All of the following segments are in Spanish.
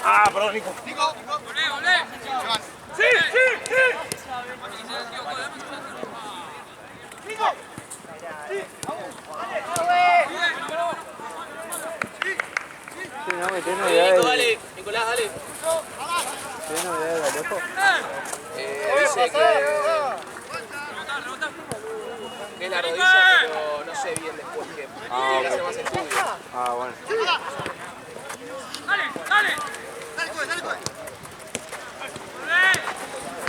Ah, perdón, Nico. Sí, sí, sí. Nico. Sí, no, me tiene novedades. Nico, dale. Nicolás, dale. ¿Tiene novedades de Alejo? Dice que es la rodilla, pero no sé bien después que hace más estudio. Ah, bueno. Dale, dale. Dale, coge, dale, coge.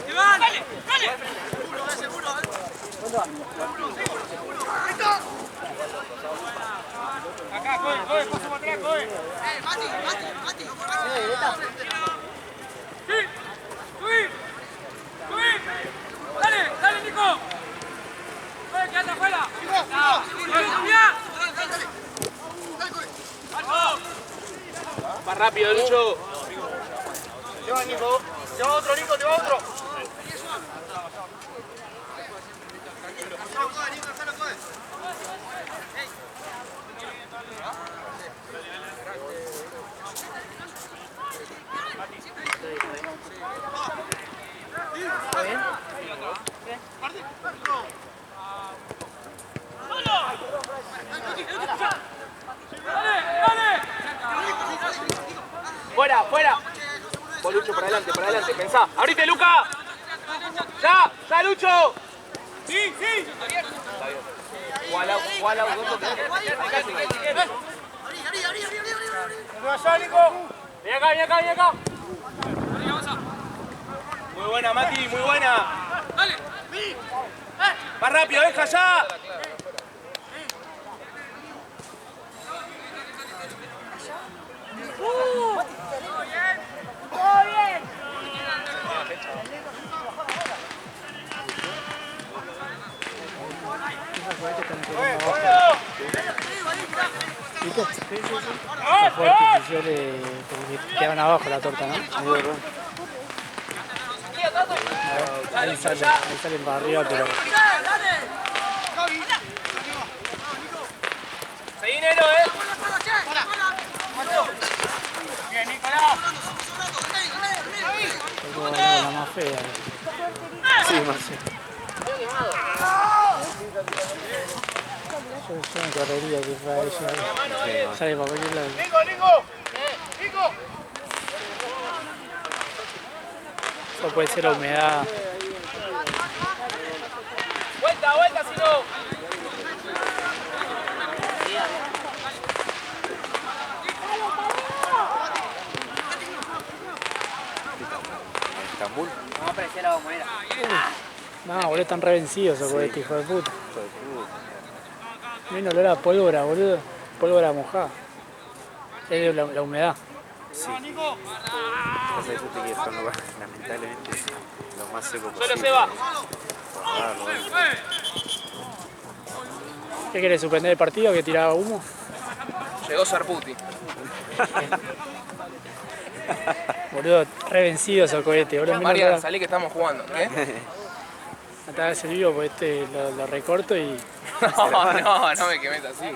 Iván, dale, dale. Seguro, acá, coge, paso para atrás, coge. Mati. Subí. Dale, Nico. Quédate afuera. Más rápido, Lucho. Lleva, Nico. Lleva otro, Nico, lleva otro. ¿Está bien? Fuera. Vos, Lucho, para adelante. Pensá. ¡Abrite, Luca! ¡Ya, Lucho! Sí. Está bien. Guala, Allá, Nico. Ven acá. Muy buena, Mati, muy buena. Dale. Más rápido, deja ya. ¡Todo bien! ¿Viste? Los fuegos artificiales como que quedan abajo la torta, ¿no? Ahí salen para arriba, pero... Seguí, Nero, Bien, Nicolás. Pero la más fea. Sí, Marcelo. Yo me correría que fuera ella. Sale para cualquier lado. Nico. Eso puede ser la humedad. Vuelta, si no. ¿Estambul? Vamos a apreciar la bombonera. No, boludo, están re vencidos esos cohetes, hijo de puta. Miren olor a pólvora, boludo. Pólvora mojada. Es la humedad. Sí. O sea, yo te quiero dejar lamentablemente lo más seco posible. Solo se va. ¿Qué querés, suspender el partido que tiraba humo? Llegó Sarputi. Boludo, re vencidos esos cohetes, boludo. Mariana, salí que estamos jugando. ¿Qué? Hasta ese vivo, pues lo recorto y... No me quemes así.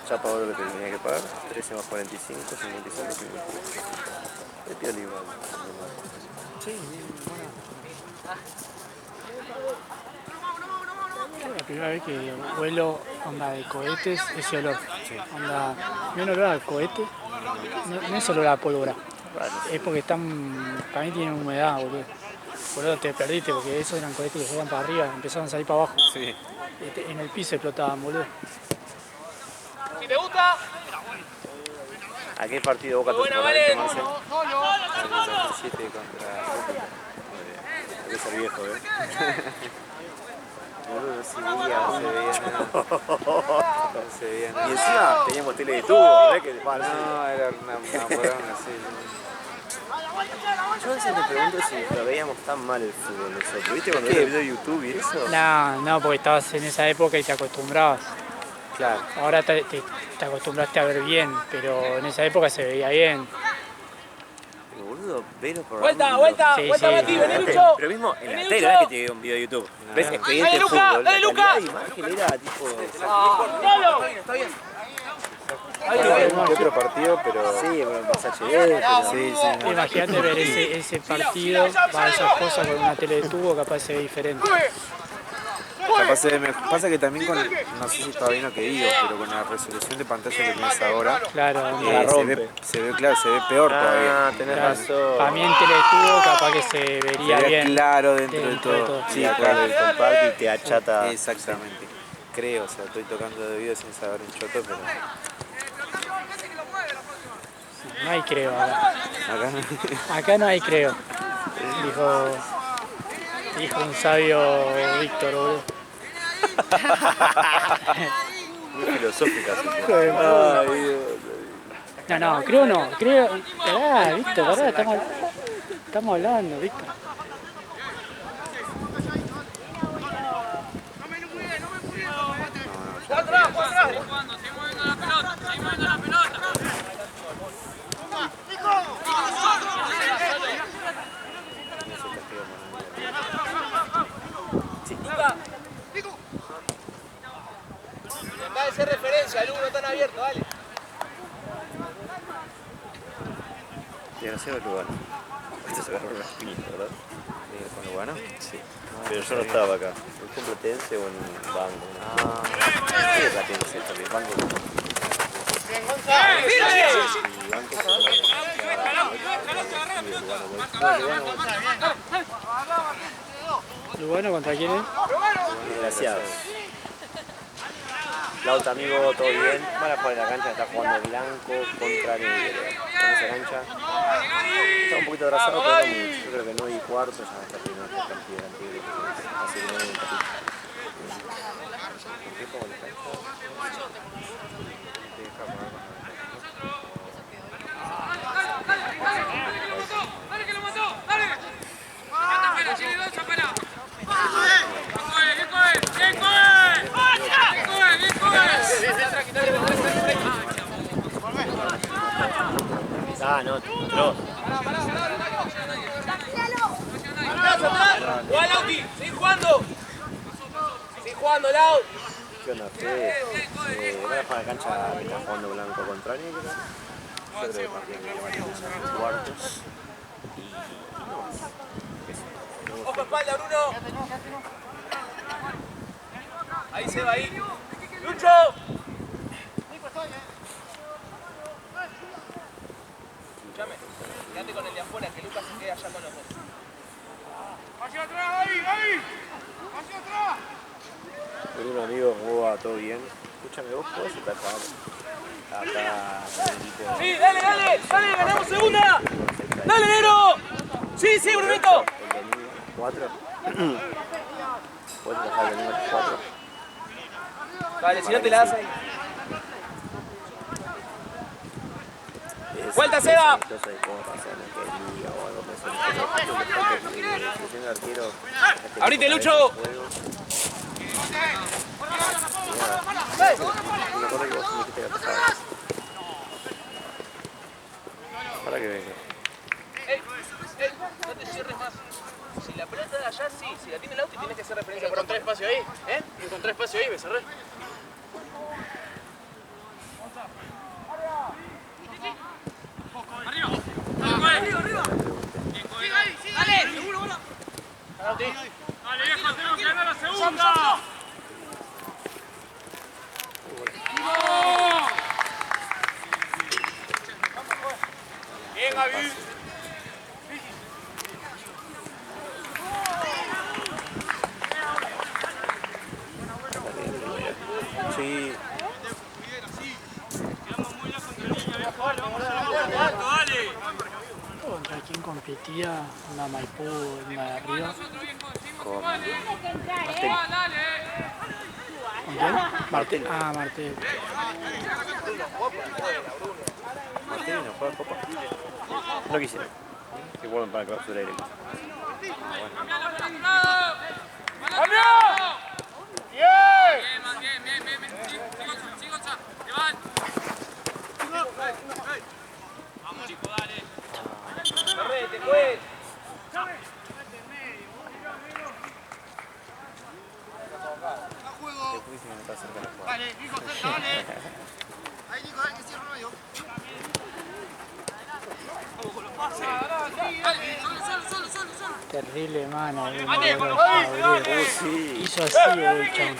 Ya pagó lo que tenía que pagar. 13 más 45, 55, 55. Le pido el igual. Sí, bueno. Es la primera vez que huelo onda de cohetes ese olor. Onda, no olor al cohete, no es olor a pólvora. Es porque están, para mí tienen humedad, boludo. Boludo, te perdiste porque esos eran cohetes que se iban para arriba, empezaron a salir para abajo. Sí. En el piso explotaban, boludo. Si te gusta. ¿A qué partido Boca Buena, tocó Valen. Marcel? Al 2007 contra... Hay que ser viejo, Boludo, no se veía nada. Y encima teníamos tele de tubo, ¿verdad? Que no, era una poronga así. Yo a veces me pregunto si lo veíamos tan mal el fútbol nosotros. ¿Viste cuando ves el video de YouTube y eso? No, porque estabas en esa época y te acostumbrabas. Claro. Ahora te acostumbraste a ver bien, pero en esa época se veía bien. boludo, velo por Vuelta, vuelta, Sí, vuelta, sí. Mati, vení, Pero Lucho. mismo en Vení, la tele, Lucho. no es que te diga un video de YouTube. ¿Ves? Expediente Dale, Luca, Fútbol. dale, La Luca. calidad de imagen era tipo... ¡Dalo! Es otro partido, pero Sí, pero más HD. Pero... sí, sí. Imagínate ver ese partido, para esas cosas con una tele de tubo, capaz se ve diferente. Capaz pasa que también con, no sé si está bien lo que digo, pero con la resolución de pantalla que tenés ahora, Claro, se ve claro, se ve peor todavía. Ah, tenés claro. razón. Para mí en tele de tubo capaz que se Se vería ve bien. claro dentro de dentro de todo. todo. Sí, acá el compacto y te achata. Exactamente. Creo, o sea, estoy tocando de oído sin saber un choto, pero No hay creo acá. acá Acá no hay creo. Dijo un sabio Víctor, boludo. Muy filosófica. No, creo no. Creo. Pará, Víctor, pará, estamos hablando, Víctor. ¡Atrás, atrás! Va a ser referencia, el uno tan abierto, dale. Y no sé el lugar. Esto se agarró una espinita, ¿verdad? con lo bueno. Sí. Pero yo no estaba acá. ¿Fue en Platense o en Banco? Ah, sí, en Platense también. Banco. Y Banco. ¿Lugano contra quién es? Gracias. Lauta, amigo, todo bien. Van a jugar en la cancha, está jugando Blanco contra Negro. En esa cancha está un poquito atrasado, pero no mucho. Yo creo que 9 y cuarto ya está terminando el partido del Tigre. Así que no hay un partido. ¿Qué juego le falta? ¡Dale que lo mató! ¡Dale! ¡Afuera, tiene dos afuera! Ah, no, otro. ¡Atrás, atrás! ¡Jugá, Lauti! ¡Sigue jugando! ¡Sigue jugando, Lau! ¿Qué onda, Fede? Van a jugar la cancha que está jugando Blanco contra Negro. Yo creo que el partido que va a tener ya cuartos. Y no más. Eso. ¡Ojo, espalda, Bruno! Ahí se va, ahí. ¡Lucho! Escuchame, quédate con el de afuera, que Lucas se quede allá con los dos. ¡Hacia atrás, ahí! ¡Ahí! ¡Hacia atrás! Bruno, amigo, ¿cómo va? ¿Todo bien? Escúchame, vos podés estar acá en el equipo. ¡Sí, dale, dale! ¡Dale, ganamos segunda! ¡Dale, Nero! ¡Sí, sí, Brunito! El de Niño, 4. Podés dejar el de Niño 4. Vale, si no te la das ahí. ¡Vuelta, Seba! Entonces, ¿cómo pasa? ¿No? Que es liga o algo así. La selección de arquero. ¡Abrite, Lucho! Una cosa que vos me dijiste que pasaba. Para que venga. ¡Ey! ¡Ey! No te cierres más. Si la pelota de allá, sí. Si la tiene el auto, tienes que hacer referencia. Encontré espacio ahí, ¿eh? Encontré espacio ahí, me cerré. ¡Dale! ¡Seguro, bola! Lauti. ¡Dale, viejo! ¡Tenemos que ganar la segunda! Bien, Gaby. Sí, ¿Contra quién competía? Una Maipú, una de arriba. Con ¿Con quién? Martel. Ah, Martel. Martín no juega Copa. No quisiera. Que vuelven para clausura directa. ¡Cambio! ¡Bien! Correte, pues. Después dicen que no está cerca de la jugada. Vale, Nico, cerca, dale. Ahí, Nico, dale, que cierra el medio. Vamos con los pases. Dale, solo. Terrible mano, Mate, con los pases. sí. Hizo así el chabón.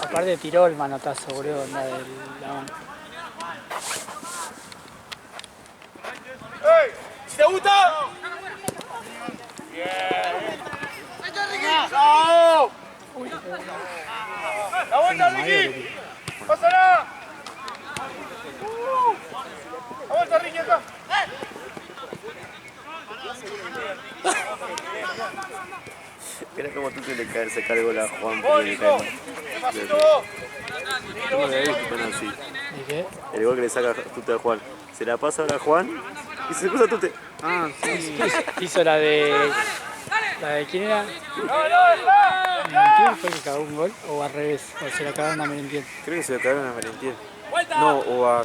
Aparte tiró el manotazo, boludo, la de la mano. Si te gusta. ¡No! ¡La vuelta, Ricky! ¡Pásala! ¡La vuelta, Ricky, acá! Mira cómo tú tienes que caerse cargo la Juan. ¡Vos, Nico! ¡Despacito vos! Así. ¿Y qué? El gol que le saca Tute a Juan. Se la pasa ahora a Juan y se cruza Tute. Ah, sí. Hizo la de... ¿La de quién era? ¡No, está! ¿Merentiel fue el que cagó un gol? ¿O al revés? ¿O se la cagaron a Merentiel? Creo que se lo cagaron a Merentiel. ¡Vuelta! No, o a...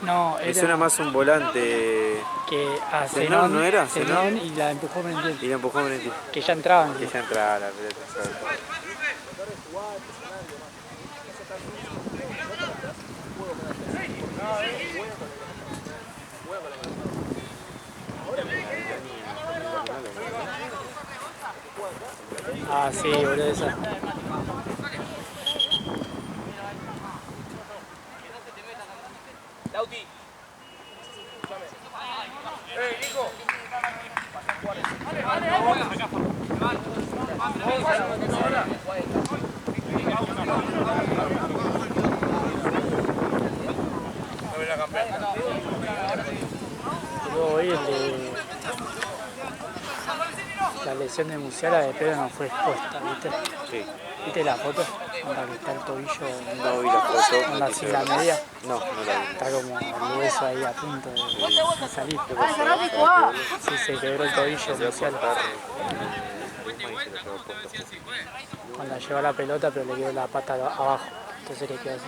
No, Me suena era más un volante. que a Zenón, Zenón, ¿no era? Zenón y la empujó Merentiel. Y le empujó a Merentiel. Que ya entraban. Que ya entraba la pelota. ¿sabes? Ah, sí, boludo, esa. Lauti. Nico. Luego hoy el de... La lesión de Musiala de Pedro no fue expuesta, ¿viste? Sí. ¿Viste la foto? Onda que está el tobillo No vi la foto. onda sin la media. No la vi. Está como el hueso ahí a punto de salir. Sí, se quebró el tobillo Musiala. Cuando llegó la pelota, pero le quedó la pata abajo. Entonces le quedó así.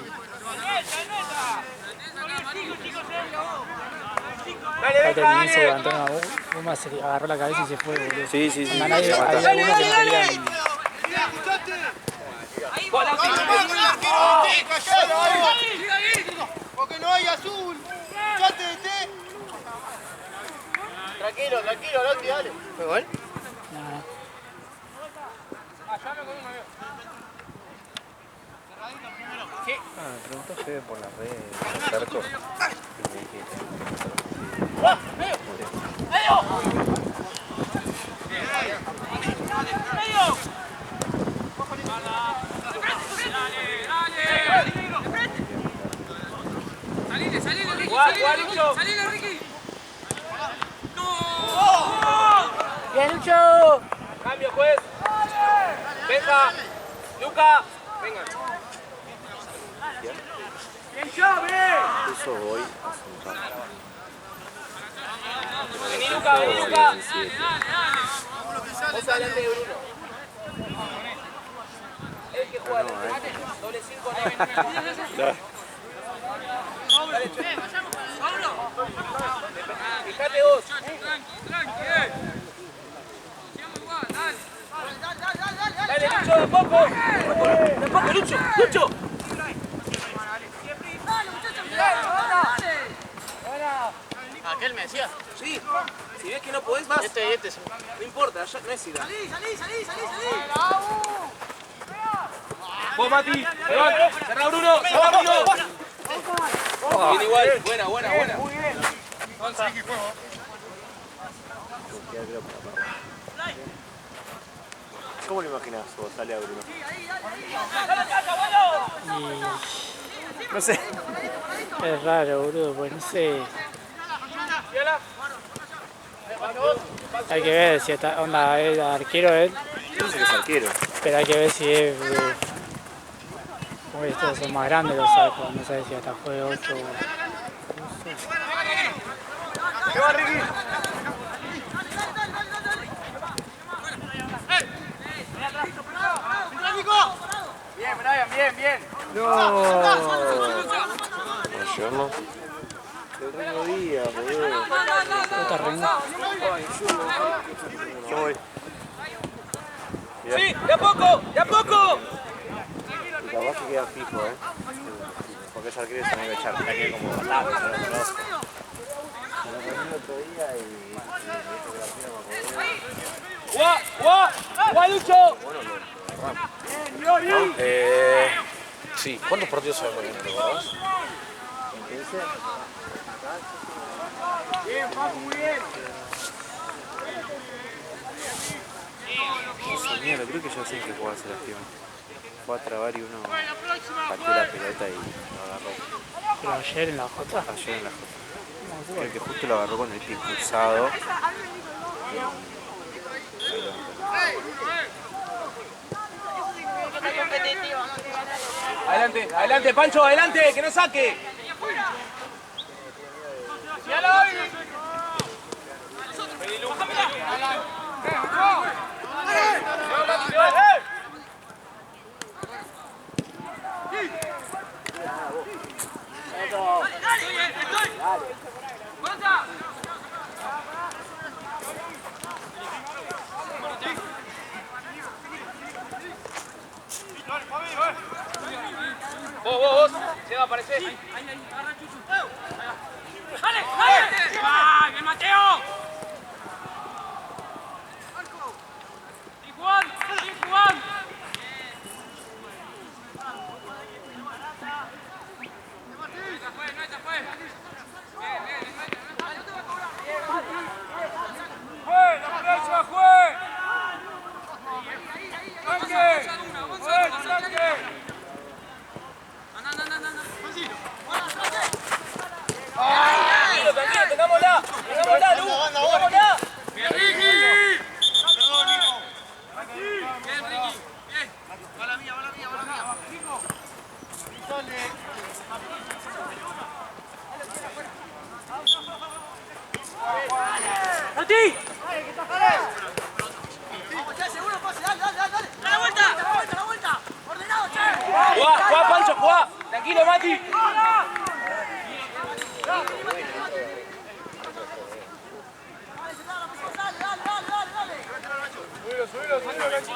Aparte el niño se levantó una bomba, se agarró la cabeza y se fue, boludo. Sí, sí, sí. Onda, nadie, había algunos que no querían. Porque no hay azul. Escuchate de té. Tranquilo, Lauti, dale. ¿Fue gol? No. Ah, me preguntó Fede por las redes de Cerco. Y me dije. Salile, Ricky. ¡Bien, Lucho! Cambio, pues. Benja. Luca. Venga. Eso voy hace un rato. Vení, Luca, vení, Luca. Vos adelante de Bruno. El que juega doble 5 Dale, fijate vos. Dale, Lucho, de poco. De poco, Lucho, Lucho. ¿Aquel me decía? Sí, si ves que no podés más, Este. no importa, ya no es ida. Salí. Vos, Mati, levanta, cerrá Bruno, cerrá Bruno. Bien igual, buena. ¿Cómo lo imaginás vos? Sale a Bruno. No sé. Es raro, boludo, pues no sé. Hay que ver si está, onda, es arquero él, Yo no sé que es arquero. pero hay que ver si es... Porque estos son más grandes los sacos, no sé si hasta fue 8 o... ¿Qué va, Ricky? Bien, Brian, bien. No. ¿Vamos a llevarlo? el Ringo Díaz, boludo. Puta Ringo. Yo voy. Sí, de a poco, de a poco. Y capaz que queda fijo, porque ese arquero se me iba a echar. La quedé como fatal, no lo conozco. Me lo poní el otro día y esto que la tira me acordé. ¡Guau! ¡Guau! ¡Guau, Lucho! Sí, ¿cuántos partidos se ven? ¿Te acordás? Bien, Paco, muy bien. Mierda, creo que ya sé que jugaba Sebastián. Fue a trabar y uno pateó la pelota y lo agarró. Pero ayer en la Jota. Ayer en la J. Creo que justo lo agarró con el pie cruzado. Adelante, adelante, Pancho, adelante, que no saque. Vos, se va a aparecer. ¡Dale, dale! ¡Va, bien, Mateo! ¡Sí, Juan! ¡Sí, Juan! ¡Jue! ¡La próxima, Jue! ¡Tanque! ¡Tanque! Tranquilo, tranquilo, tengámosla, Lu, tengámosla. Bien, Ricky. Perdón, Nico. Bien, Ricky, bien. Va la mía, va la mía, va la mía. Nico. ¡Martí! Seguro, pase, dale. ¡Da la vuelta! ¡Ordenado, che! ¡Jugá, Pancho, jugá! Tranquilo, Mati. Subilo, canchito,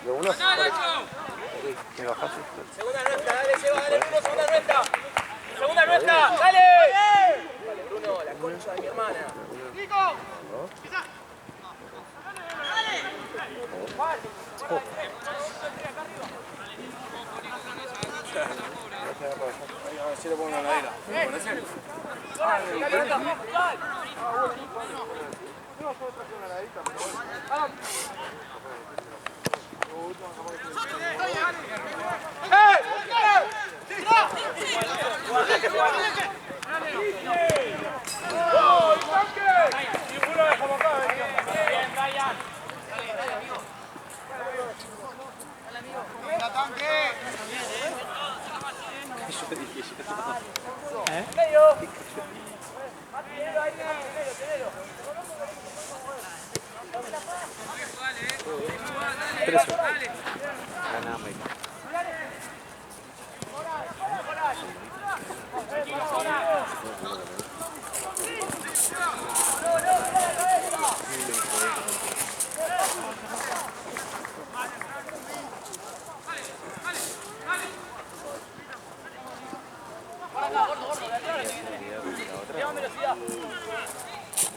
¿de uno? ¿Me bajaste? Segunda nuestra, dale, Seba, dale, Bruno, segunda nuestra. Segunda nuestra, dale. Dale, Bruno, la concha de mi hermana. ¡Nico! Si le pongo una ladera.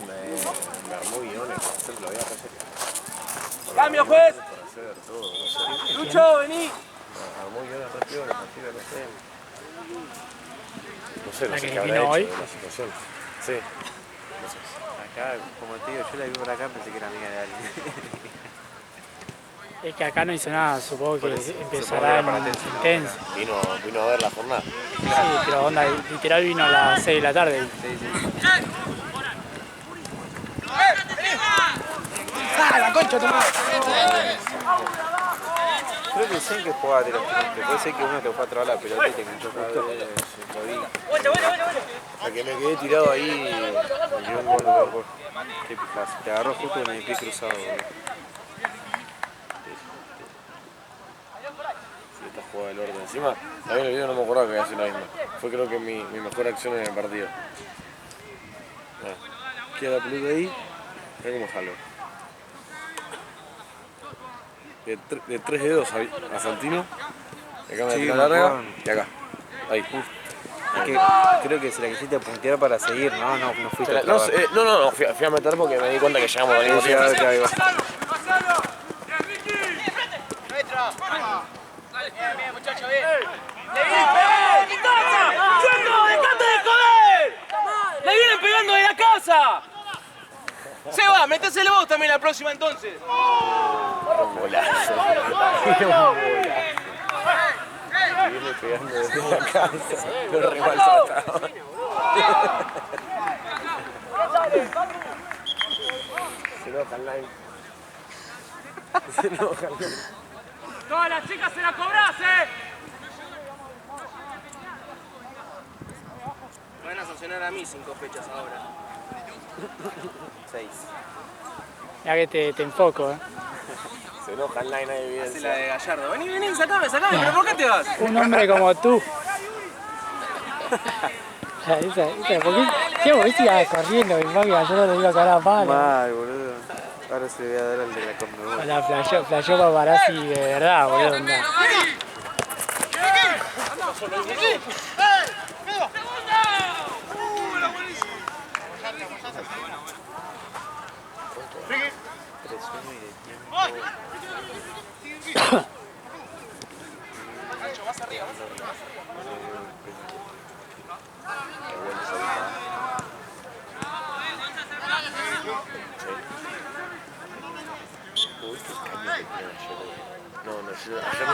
Me armó guiones, por ejemplo, había que hacer. Cambio, juez. Para hacer todo, no sé. Lucho, vení. Me armó guiones rápido, no sé. No La sé que qué habrá vino hecho hoy. de la situación. Sí. Acá, como te digo, yo la vi por acá, pensé que era amiga de alguien. Es que acá no hizo nada, supongo que Supongo que empezará era para en Tensi, ¿no? intenso. Vino a ver la jornada. Sí, pero onda, literal vino a las 6 de la tarde. La concha de tu madre. Creo que dicen que jugaba directamente. Puede ser que uno te fue a trabar la pelota y te enganchó justo. Lo vi. O sea, que me quedé tirado ahí y me dio un gol. Qué pijazo. Te agarró justo con el pie cruzado, boludo. esta jugada del orden. Encima, también el video no me acordaba que había sido la misma. Fue creo que mi mejor acción en el partido. Queda la pelota ahí, mirá cómo jaló. De 3 dedos a Santino, de acá me Sí, tira larga man. y acá. Ahí. Es que creo que se la quisiste puntear para seguir, no fuiste a No, clavar. no, fui a meter porque me di cuenta que llegamos al mismo tiempo. Ahí va. Bien, muchachos, bien. ¡Suelto! ¡Dejate de joder! ¡Le vienen pegando de la casa! Seba, metéselo vos también la próxima entonces. Golazo. Viene pegando desde la casa. Lo re maltrataba. Se enoja el line. Se enoja el line. Todas las chicas se la cobrás, Me van a sancionar a mí 5 fechas ahora. 6. Ya que te enfoco, Se enoja el line ahí, evidencia. Hace la de Gallardo. Vení, sacame, ¿pero por qué te vas? Un hombre como tú. ¿Por qué vos viste que corriendo? Mi mami yo no le iba a cagar a palo. Mal, boludo. Ahora se le voy a dar al de la Conmebol. La flasheó paparazzi de verdad, boludo. Onda.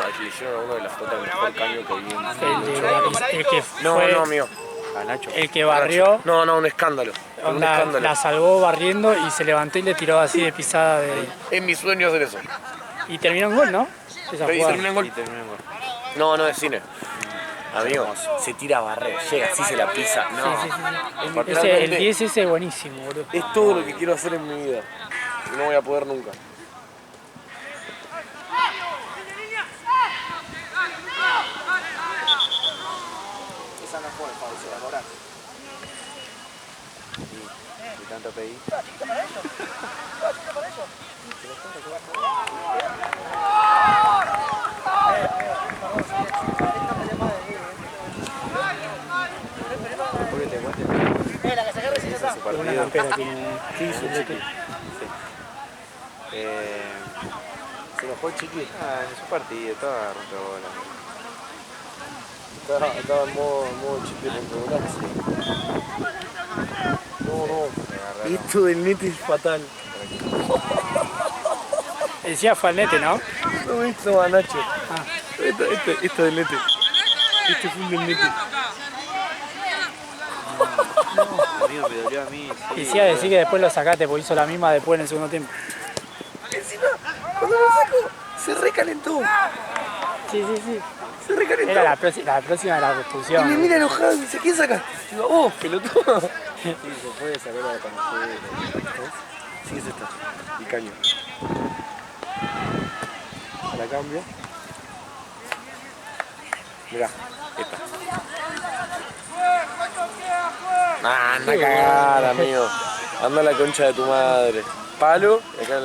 Ayer hicieron uno de las fotos del mejor caño que vi El que fue No, mío. A Nacho. el que barrió, No, un escándalo. Un onda, escándalo. la salvó barriendo y se levantó y le tiró así de pisada Es mi sueño hacer eso. y terminó en gol, ¿no? Esa Y jugada. termina en gol. Y terminó en gol. No es cine. Amigo, se tira a barrer, llega así, se la pisa. No. Sí. El 10 ese es buenísimo, boludo. Es todo lo que quiero hacer en mi vida. Y no voy a poder nunca. Esa no fue, Pablo, se la cobrás. Y tanto pedí. ¿Por qué te cuentes? Su Una partido. campera tiene. Sí, su chiqui. Se enojó el chiqui. En su partido, estaba rompebola. Estaba en modo chicle contra No. Esto del nete es fatal. Decía Falnete, ¿no? No, esto a Nacho. Esto del nete. Este fue un del nete. Amigo, me dolió a mí. Sí. Quisiera decir que después lo sacaste porque hizo la misma después en el segundo tiempo. Encima, cuando lo saco, se recalentó. Sí. Se recalentó. Era la próxima de la Y me construcción. mira enojado y dice, ¿quién saca? Digo, vos, pelotudo. Sí, se puede sacar la camiseta. Sí, es esta. Y caño. La cambio. Mirá, esta. Anda a cagar, amigo. Anda a la concha de tu madre. Palo, y acá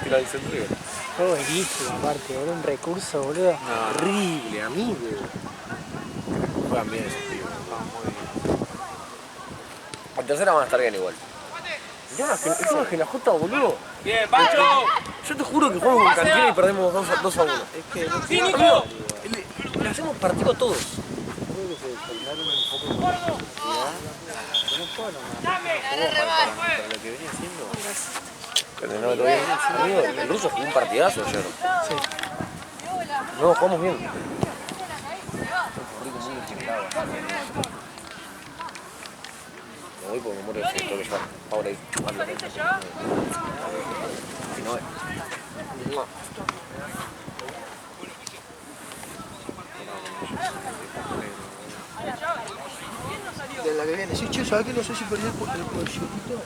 tira el centro. Fue buenísimo, aparte, boludo. Un recurso, boludo. Horrible, amigo. Juegan bien esos tíos. En tercera van a estar bien igual. El tema es que la Jota, boludo. Bien, Pancho. Yo te juro que jugamos con Cantera y perdemos 2-1. Es que no Sí, Nico. Le hacemos partido a todos. creo que se soltaron un poco de intensidad. No jugaron para lo que venía haciendo. Pero no, todavía. Amigo, el ruso jugó un partidazo ayer. Sí. No, jugamos bien. Me voy porque me muero de frío, tengo que llevar. Ahora ahí. Si no, De la que viene. Sí, che, ¿sabes qué? No sé si perdí el cochecito.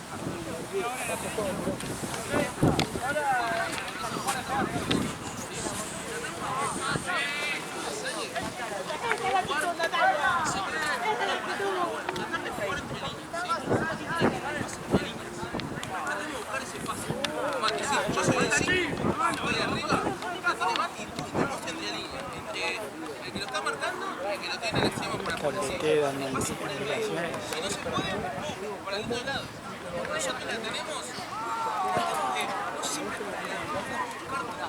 El que lo está marcando, el que lo tiene el extremo para poder seguir. Te dan indicaciones. Si no se puede, para el otro lado. Nosotros la tenemos, que no siempre carta.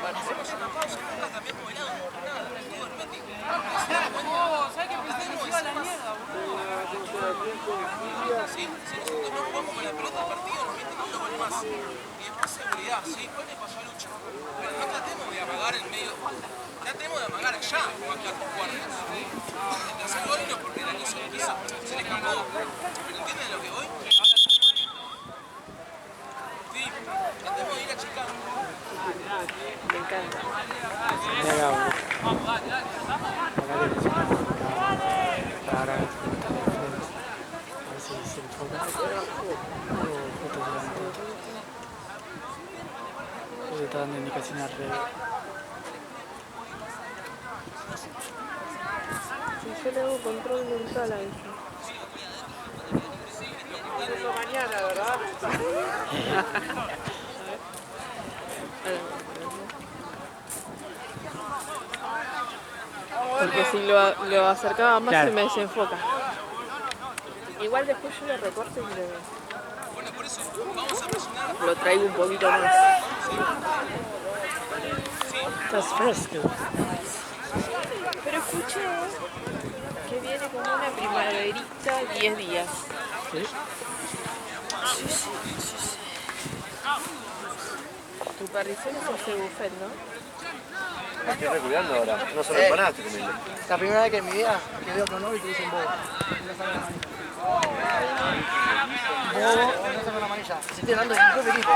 Hacemos una pausa, nunca cambiamos de lado, nada, todo hermético. ¿Sabes qué pensé que se iba a la mierda, boludo? Sí, si nosotros no jugamos con la pelota al partido, nos meten un gol más. Y después seguridad, sí, puede pasar lucha. Pero no tratemos de amagar en medio. Tratemos de amagar allá, marcar con guardias. El tercer gol no, porque era que se le escapó. ¿Pero entienden lo que voy? Sí, tratemos de ir achicando. Me encanta. Mira, vamos, dale. Ahora, a ver si se enfoca. Se está dando indicaciones al revés. Si yo le hago control mental a eso. Mañana, ¿verdad? Porque si lo acercaba más Claro. se me desenfoca. Igual después yo lo recorto y lo traigo un poquito más. Estás fresco. Pero escuché que viene como una primaverita 10 días. ¿Sí? Sí. Tu parricero es ese buffet, ¿no? Me estoy recuidando ahora, no solo empanadas estoy comiendo. La primera vez que en mi vida que veo con novio y te dicen bobo. Bobo, no sacan la manilla. Se estoy hablando de mi propio equipo.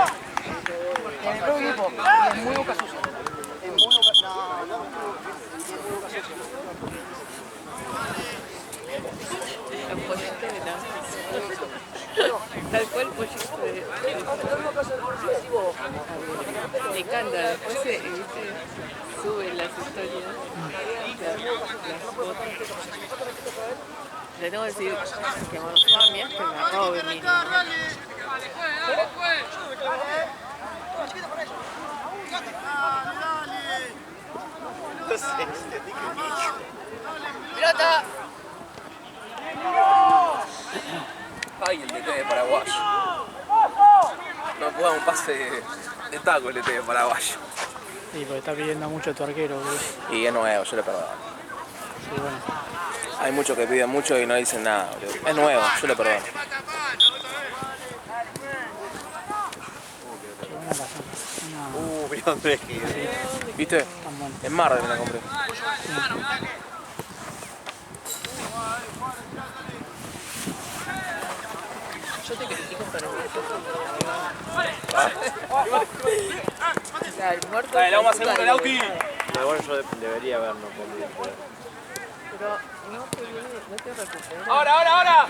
En el propio equipo, y es muy boca sucia. Es muy boca sucia. No. Es muy boca sucia. El pollito de la... Tal cual pollito de... Me encanta, después sube las historias, las fotos. Le tengo que decir que cuando estaba a mi que me acabo de venir. ¡Pelota! Ay, el DT de paraguayo. No puedo dar un pase de taco el DT de paraguayo. Sí, porque está pidiendo mucho tu arquero, boludo. Y es nuevo, yo le perdono. Sí, bueno. Hay muchos que piden mucho y no dicen nada, boludo. Es nuevo, yo le perdono. Qué buena pasada. No, Mirá dónde es que... ¿Viste? tan bueno. En Mar me la compré. Yo te critico, pero el muerto. Dale, vamos a hacer un Lauki. No, igual yo debería habernos comido. Pero no te recuperas. Ahora.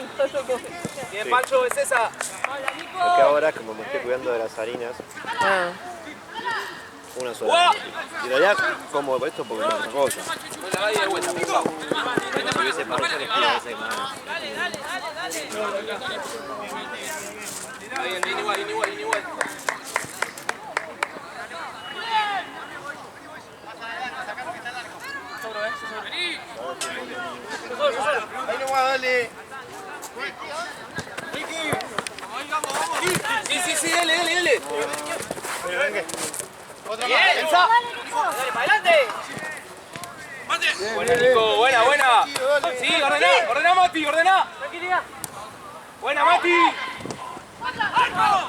Bien, Pancho, es esa. Lo que ahora, como me estoy cuidando de las harinas, Ah, una sola. Y de allá como esto porque no es otra cosa. Ahí de vuelta, pico. Si hubiese parrilla les pido esa semana. Ahí, igual. Ahí no va, dale. Sí, dale. Pero venga. Otra Bien, más. Elsa. Dale, para adelante. Buena, Nico, buena. Sí, ordená, Mati, ordená. Tranquilidad. Buena, Mati.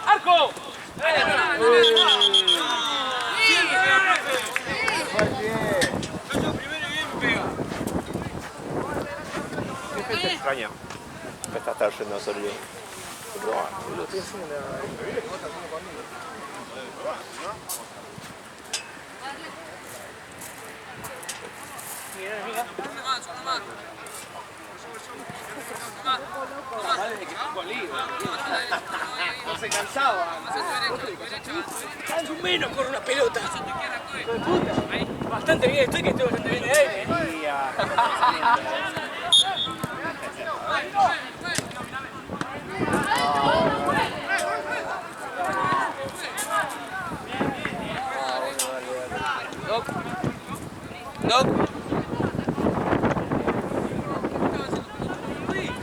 Arco. ¿Qué fecha extraña? Me está trayendo a Solía. No se cansaba. Es un menos con una pelota. Bastante bien estoy bastante bien de aire. Doc. Doc.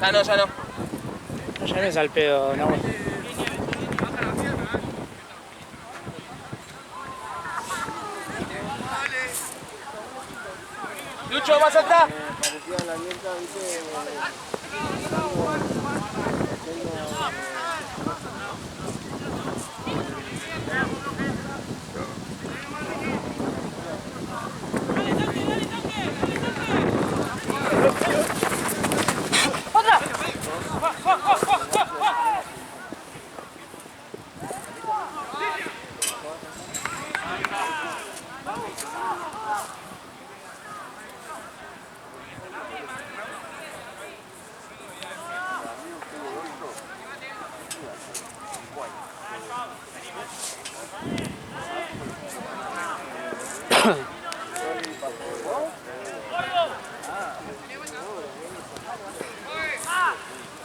Ya no, ya no. No llames al pedo, no. Lucho, más alta.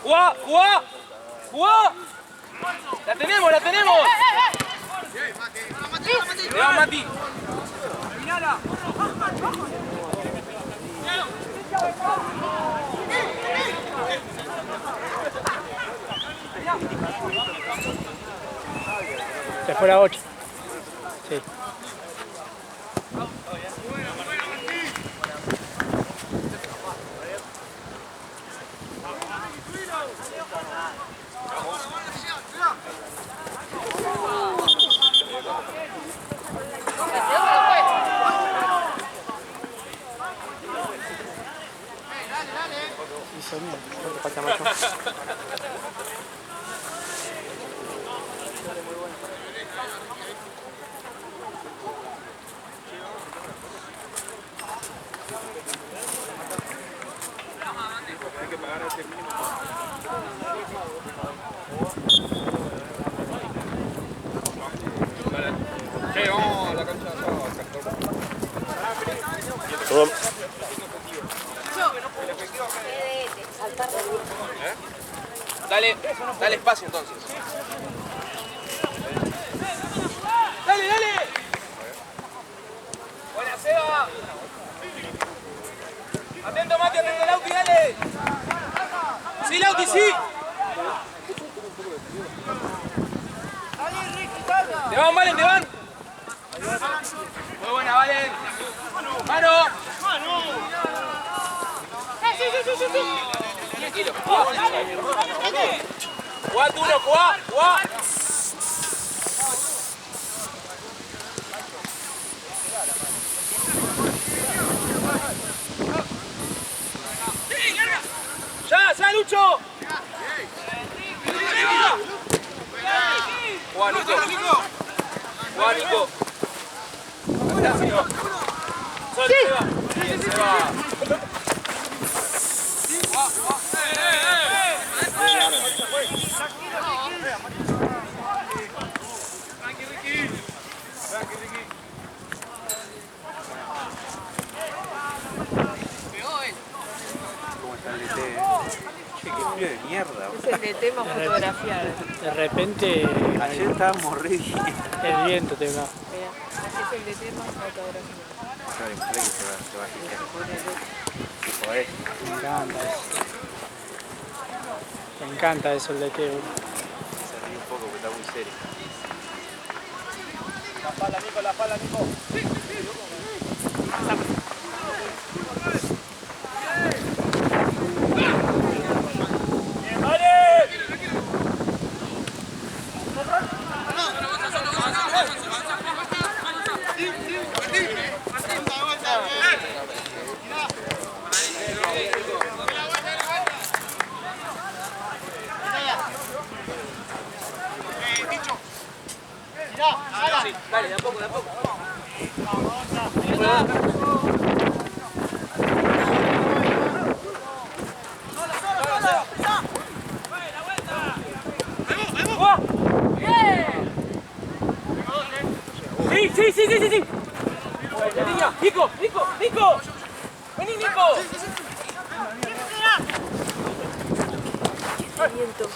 ¡Jugá! ¡Jugá! ¡Jugá! ¡La tenemos, la tenemos! ¡Le va Mati! Se fue la 8. Sí. Falta macho. Che, vamos a la cancha de allá, Dale, dale espacio entonces. ¡Dale, dale! ¡Buena, Seba! ¡Atento, Mati! ¡Atento, Lauti! ¡Dale! ¡Sí, Lauti, sí! ¡Te van, Valen, te van! Muy buena, Valen. ¡Mano! Tranquilo. Jugá, tú no, jugá, jugá. ¡Ya, Lucho! Jugá, Nico. Jugá, Nico. Sol, Seba. Bien, Seba. ¿Cómo está el DT? Che, qué frío de mierda. Es el de tema fotografiado. De repente Ayer estábamos re bien. el viento te va. Mira, así es el de tema fotografiado. Claro, imagínate que se va a girar. Si podés. Me encanta eso. Me encanta eso el DT, boludo. Se ríe un poco porque está muy serio. La pala, Nico, la pala, Nico. Sí, dale, de a poco, de a poco. Sí. Nico. Vení, Nico. Viento.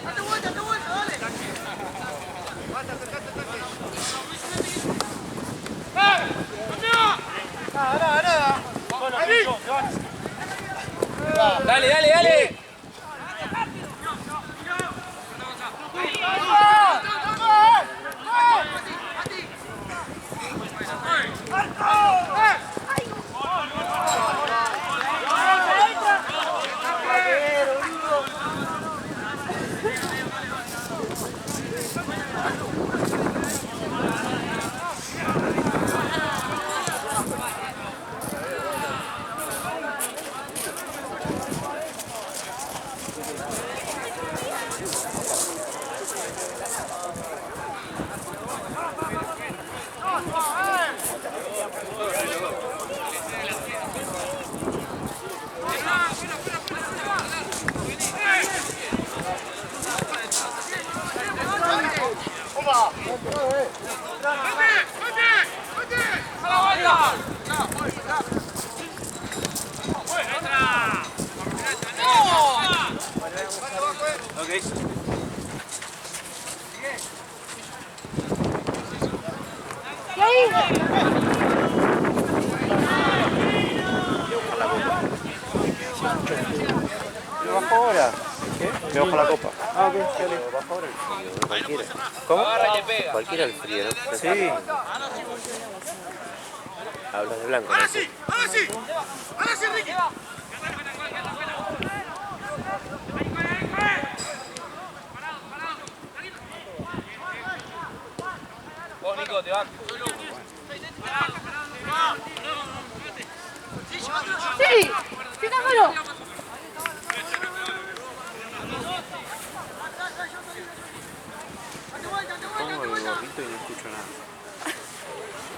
Dale vuelta, dale. ¿Lo bajo ahora? ¿Qué? Me bajo la copa. Ah, ok, dale. Lo bajo ahora el frío, cualquiera. ¿Cómo? Cualquiera el frío, ¿no? Sí. Hablas de blanco, ¿no? Sí, Ricky. Vos, Nico, te van. ¡Sí! ¡Pitámoslo! Pongo el gorrito y no escucho nada.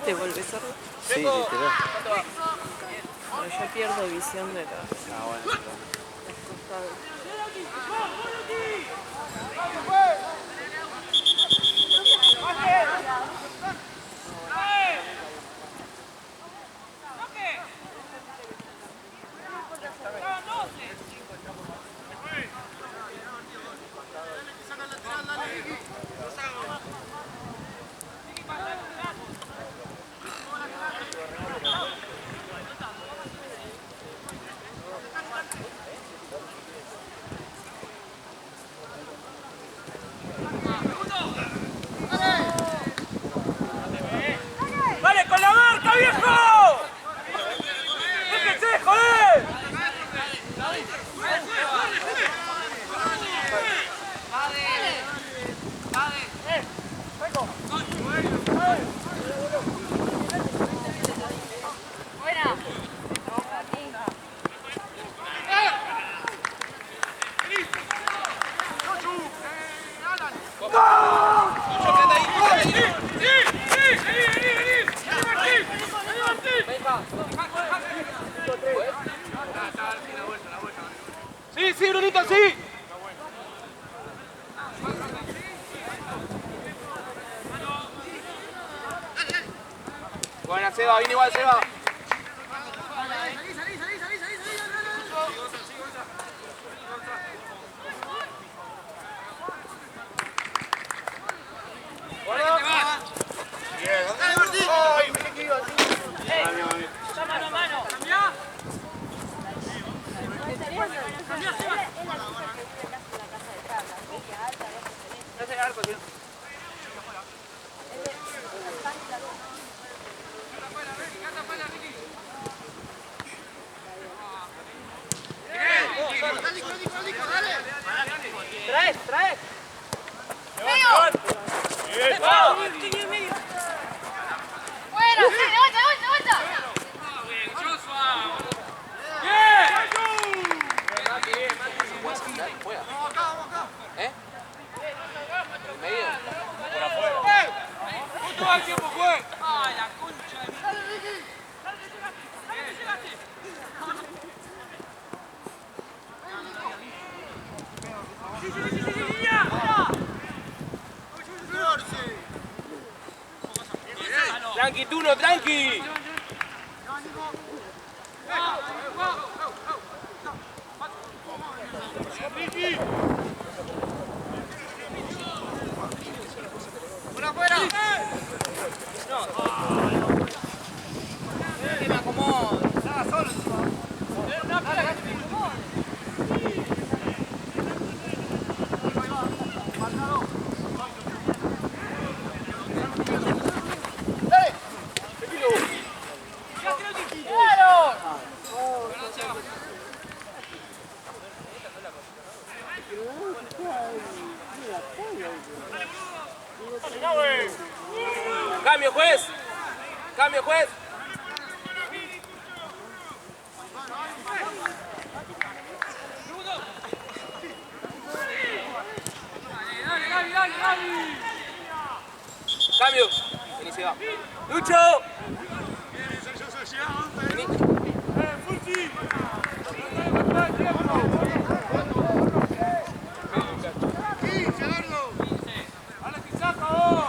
¿Te volvés sordo? Sí, literal. No, yo pierdo visión de los Ah, bueno, perdón. costados. ¡Vale, con la marca, viejo! ¡Déjense, joder! Sí, sí, Brunito, sí. Buena, Seba, viene igual, Seba. Mano a mano. Trae. ¡Bueno! ¡Sí, de vuelta! ¿Eh? ¿En medio? Todo el tiempo fue. ¡Ay, la concha de mi... Tranqui, Tuno, tranqui. ¡Fuera! Que me acomodo. Solo. Cambio, juez. Cambio. Vení, se va. Lucho. ¡Vale, Tizaco!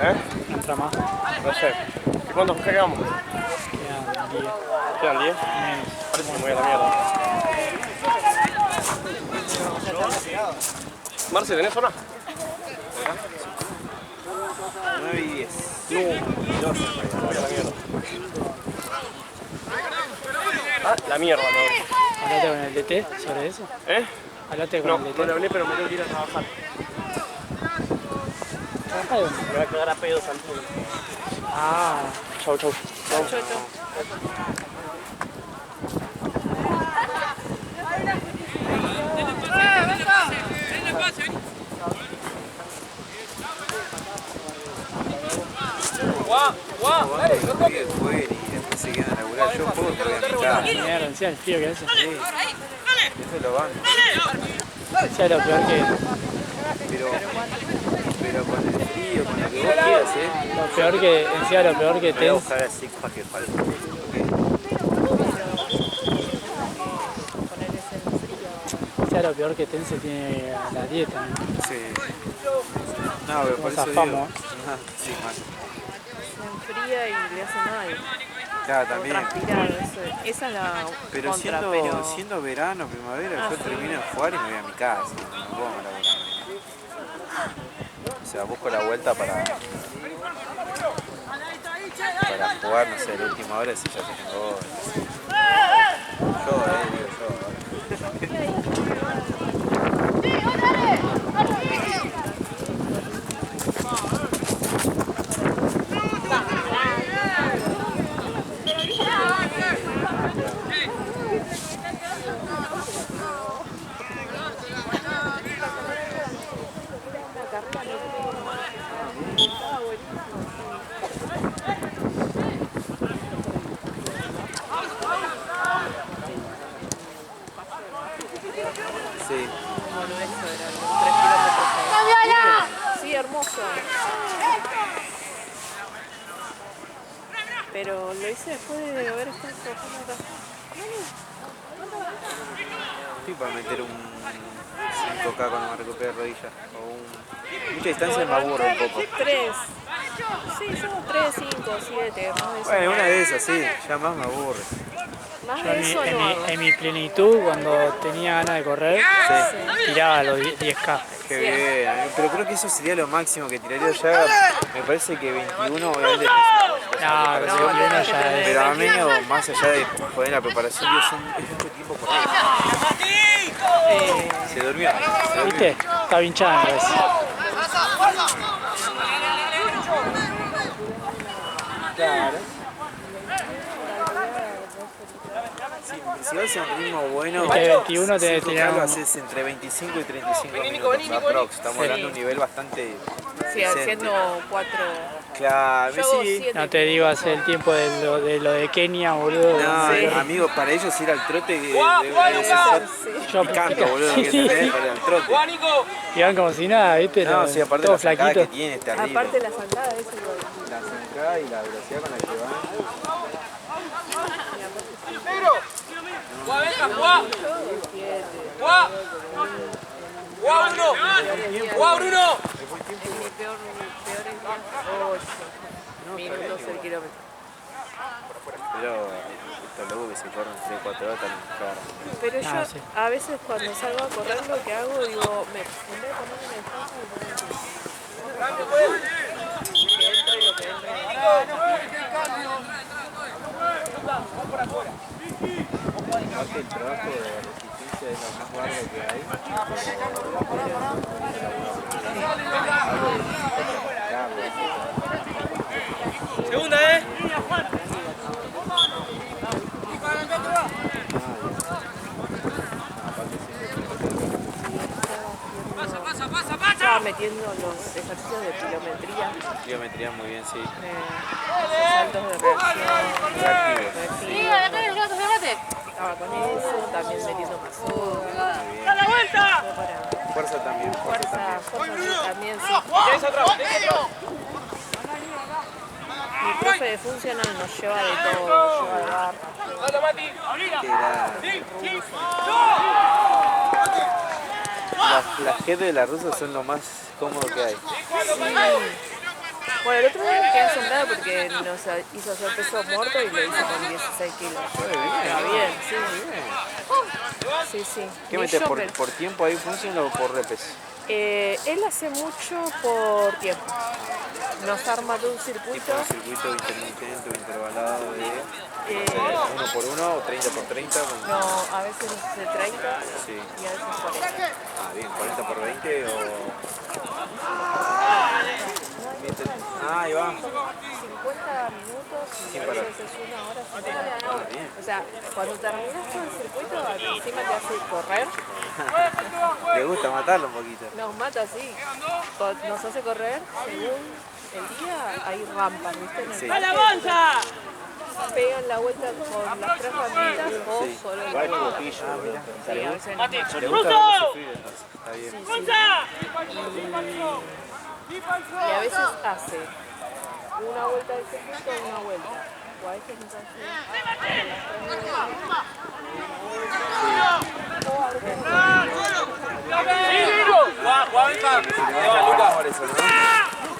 No entra más. No sé. ¿Y cuántos quedamos? Quedan 10. ¿Quedan 10? Menos. Parece que me voy a la mierda. Marce, ¿tenés hora? 9 y 10. No. 12. Voy a la mierda. Ah, la mierda, no. ¿Hablaste con el DT sobre eso? ¿Eh? ¿Hablaste con No, el DT? no le hablé, pero me tengo que ir a trabajar. ¿Trabajás dónde? Me voy a cagar a pedos al túnel. Ah, Chau, chau. Que jueguen y después se quedan a laburar. Yo juego porque a mitad. mierda, encima el frío que hace. Sí. Eso lo van. Encima lo peor que... Pero con el frío, con lo que vos quieras, Lo peor que... Encima lo peor que Voy a Tens... buscar a Sixpack que falta. Encima lo peor que Tense tiene la dieta. ¿No? Sí. No, pero por Nos eso zafamos. digo. Sí, mal. Se enfría y le hace mal. Claro, O también. transpirar, esa es la Pero contra, siendo verano, primavera, yo termino de jugar y me voy a mi casa. No puedo laburar. O sea, busco la vuelta para jugar, no sé, la última hora si ya se tengo goles. Digo yo. Sí. Bueno, eso era 3 kilómetros. Sí, hermoso. Pero lo hice después de haber estado trabajando acá. Sí, para meter un 5K cuando me recupere rodilla. Mucha distancia me aburre un poco. 3. Sí, yo 3, 5, 7. Más de eso. Bueno, una de esas sí, ya más me aburre. Más Yo de eso no hago. en mi plenitud, cuando tenía ganas de correr, tiraba los 10K. Qué bien, pero creo que eso sería lo máximo que tiraría ya. Me parece que 21 obviamente. No, me parece no, que- no, ya es. pero a menos, más allá de poner la preparación, Dios, es mucho tiempo corriendo. Se durmió. ¿Viste? Está hinchada, me parece. Claro. Si vas a un ritmo bueno, Es que 21 te 5K tiramos. lo haces entre 25 y 35 minutos aprox. Estamos hablando de un nivel bastante Sí, decente. haciendo 4. Claro, Yo hago sí. 7. No te digo hace el tiempo de lo de Kenia, boludo. No, Sí. amigo, para ellos ir al trote debe ser Yo picante, boludo, sí, que sí, entendés sí. para ir al trote. Iban como si nada, ¿viste? No, sí, aparte de todos la sacada que flaquitos. tiene, es terrible. Aparte la sacada, eso es lo La sacada y la velocidad con la que van. ¡Juá, venga, juá! ¡Juá! ¡Juá, Bruno! ¡Juá, Bruno! mi peor es 8 minutos el kilómetro. Pero estos locos que se corren 3-4 horas también cagan. Pero yo sí. a veces cuando salgo a correr lo que hago, digo, en vez de ponerme en el paso, me pongo en el que entra y lo que Aparte el trabajo de resistencia es lo más largo que hay. Segunda, estaba metiendo los ejercicios de kilometría, Geometría muy bien, sí. saltos de reacción, Reactivo. estaba con eso, también metiendo pasos, ¡Da la vuelta! para Fuerza también, fuerza también. también sí. ¿Tienes atrás? ¿Tienes atrás? Mi profe de funcional nos lleva de todo, lleva de barra. ¡Dale, Mati! Que las jefes de la rusa son lo más cómodo que hay. Bueno, el otro día me quedé asombrada porque nos hizo hacer peso muerto y lo hizo con 16 kilos. Está bien, sí. Sí, sí. ¿Qué Ni metes yo por tiempo ahí funciona o por repes? él hace mucho por tiempo. Nos arma de un circuito. Tipo un circuito intermitente o intervalado de no sé, 1 por 1 o 30 por 30. No, a veces hace 30 Sí. y a veces 40. Ah, bien, 40 por 20 o... Ah, ahí va. 50 minutos y Sin a parar. veces es 1 hora sin parar. Bien. O sea, cuando terminas todo el circuito, encima te hace correr. Le gusta matarlo un poquito. Nos mata así. Nos hace correr según el día, hay rampas, ¿viste? Sí. ¡A la bolsa! Pegan la vuelta con las 3 rampitas o Sí. solo el Igual juego. poquillo, mira. Sí, a veces nos mata. Le gusta verlo sufrir entonces. Está bien. Y a veces hace una vuelta del circuito y una vuelta. O a veces nos hace...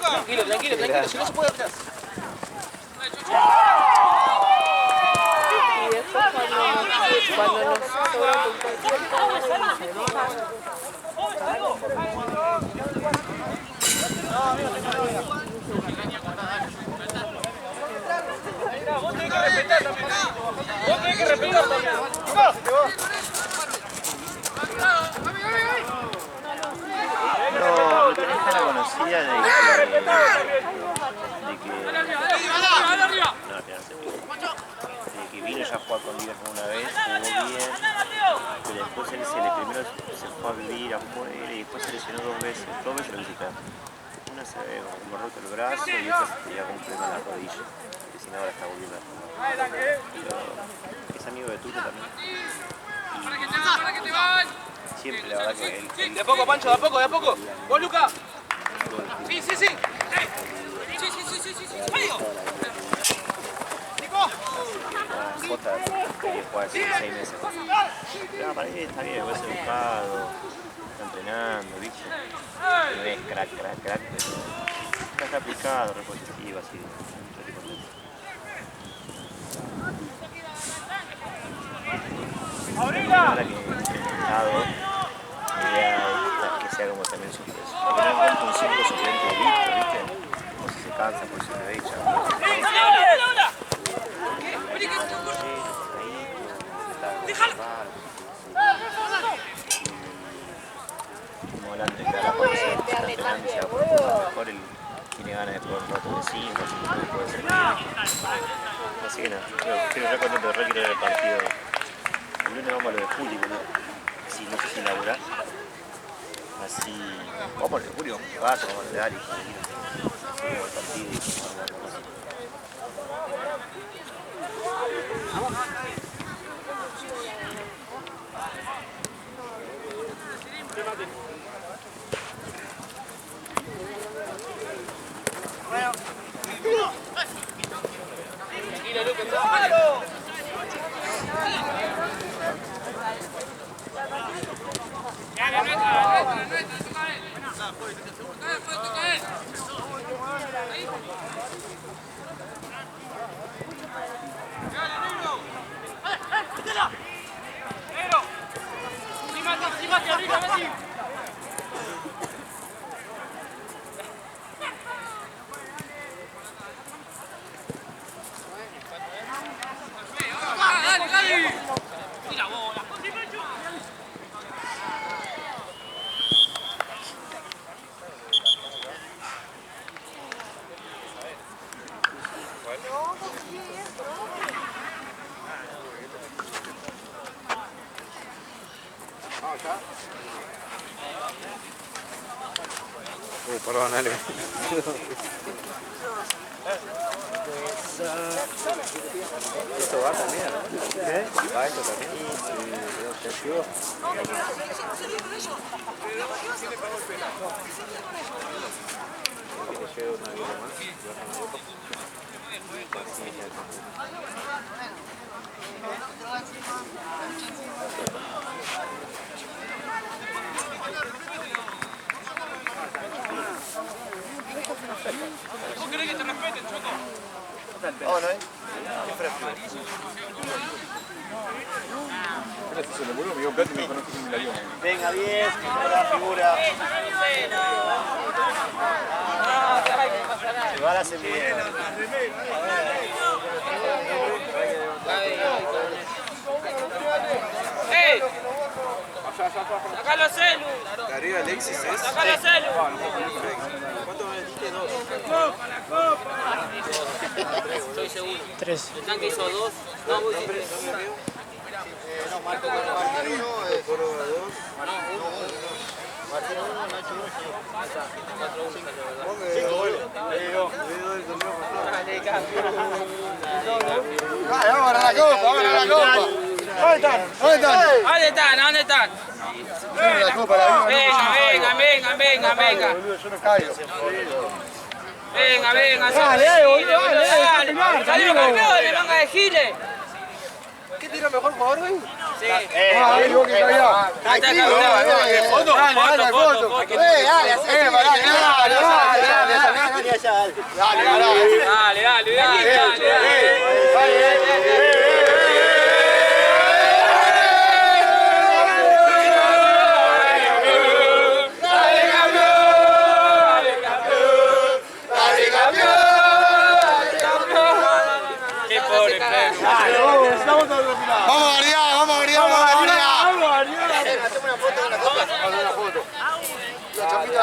Tranquilo, tranquilo, tranquilo, si no se puede atrás. Y después cuando nos sobra un poquito de tiempo, se enoja. Vos tenés que respetar también. Vos tenés que respetar también. No, tenés cara conocida de que... De que vino ya a jugar con Liverpool una vez, jugó bien, pero después él primero se fue a vivir afuera y después se lesionó 2 veces lo visitaron. Una se había como roto el brazo y otra se tenía un problema en la rodilla, que si no ahora está volviendo a jugar. Pero es amigo de Tuto también. Y siempre la verdad que él De a poco, Pancho, de a poco, de a poco. Vos, Luca. Sí, sí, sí. Medio. Jota que juega hace 6 meses. Pero para él está bien, es educado, está entrenando, ¿viste? No es crack, pero está aplicado, repetitivo, así. Ahora que entrenado, la idea es que sea como también suplente. Porque no encuentro un 5 suplente de listo, ¿viste? O si se cansa, pues se le echa. Como hablando de que la policía está entrenando, se va a poner mejor, él tiene ganas de jugar un rato de 5, así que puede ser que... Así que nada, estoy re contento de quiero ver el partido. El lunes vamos a lo de Juli, ¿no? Sí, no sé si laburar. Así... Vamos a lo de Juli, vamos a le dar y seguimos el partido y vamos a hablar así. Perdón, Ale. Esto va también, ¿no? ¿Eh? ¿Va esto también? Sí, ¿te ayudó? ¿Que te lleve una vida más? ¿Y vas a una boca? Sí, ya. ¿Vos querés que te respeten, Choco? Oh, no, venga, 10, la figura. Se va la semilla. ¡Ey! ¡Sacalo a celu! Arriba Alexis es. ¡Sacalo a celu! ¿Cuánto me metiste? 2. Estoy seguro. 3. El tanque hizo 2. No, voy a decir 3. No, Marco Martino, Córdoba 2. Martino 1, Nacho 1. 5 goles. Vamos a la copa, vamos a la copa. ¿Dónde están? ¿Dónde están? ¿Dónde están? ¿Dónde están? La copa, la Venga, venga, venga, venga, venga. Yo no caigo. Venga, venga. Dale, boludo, dale, Salimos campeones, manga de giles. ¿Qué tira mejor jugador hoy? Sí. Vos que caía. Tranquilo, foto, foto. Qué pobre perro. Vamos a variar, vamos a variar, vamos a variar. Vamos a variar. Hacemos una foto con la copa. Una foto. La chapita.